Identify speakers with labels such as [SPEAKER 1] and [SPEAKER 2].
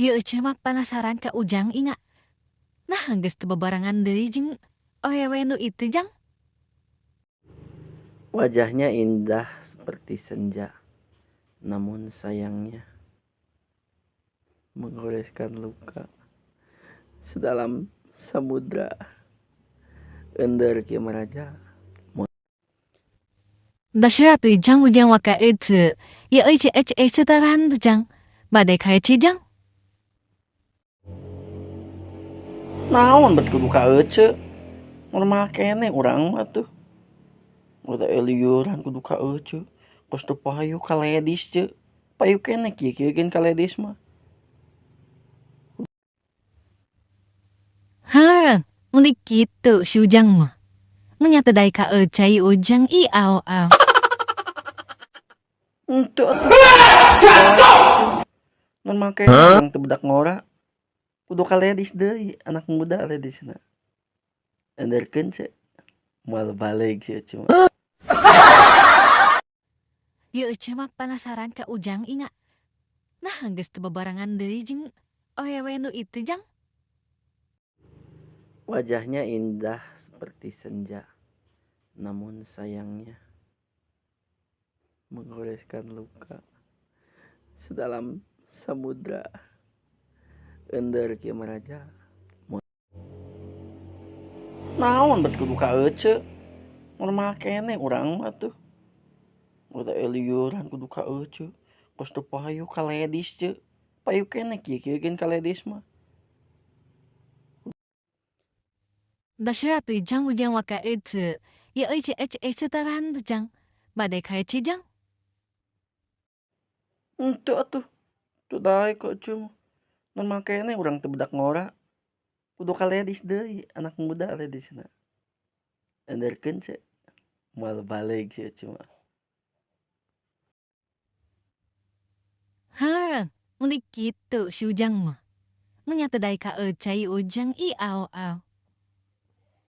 [SPEAKER 1] Ieu ece mah penasaran ka Ujang inga. Nah, geus teu bebarengan deui jeung awewe nu itu Jang.
[SPEAKER 2] Wajahnya indah seperti senja, namun sayangnya menggoreskan luka sedalam samudra. Ender kieu maraja.
[SPEAKER 1] Da shi atuh Jang Ujang waka ece. Ieu ece setaran tuh Jang. Bade ka ece Jang.
[SPEAKER 2] Naon bet kudu ka ece? Normal kene urang mah tuh. Udah eliuran kudu ka ece. Kos teu payu ka ledis ce. Payu kene kieu gen ka ledis mah.
[SPEAKER 1] Ha, mun kitu si Ujang mah. Nya teu daek ka ece ieu Ujang i aw.
[SPEAKER 2] Henteu atuh. Normal kene urang teu budak ngora. Kudu ka ledis deui, anak muda ledisna. Enderkeun ce. Moal balik si ece mah.
[SPEAKER 1] Ieu ece mah penasaran ka Ujang inga. Nah, geus teu bebarengan deui jeung awewe nu itu Jang.
[SPEAKER 2] Wajahnya indah seperti senja, namun sayangnya menggoreskan luka sedalam samudra. Ender kieu maraja. Naon bet kudu ka ece? Normal kene urang mah tuh. Udah eliuran kudu ka ece. Kos teu payu ka ledis ce. Payu kene kieu gen ka ledis mah.
[SPEAKER 1] Da shi atuh Jang Ujang waka ece. Ieu ece setaran tuh Jang. Bade ka ece Jang.
[SPEAKER 2] Henteu atuh. Teu daek ka ece mah. Normal kene urang teu budak ngora. Kudu ka ledis deui, anak muda ledisna. Enderkeun ce. Moal balik si ece mah.
[SPEAKER 1] Ha, mun kitu si Ujang mah. Nya teu daek ka ece ieu Ujang i aw.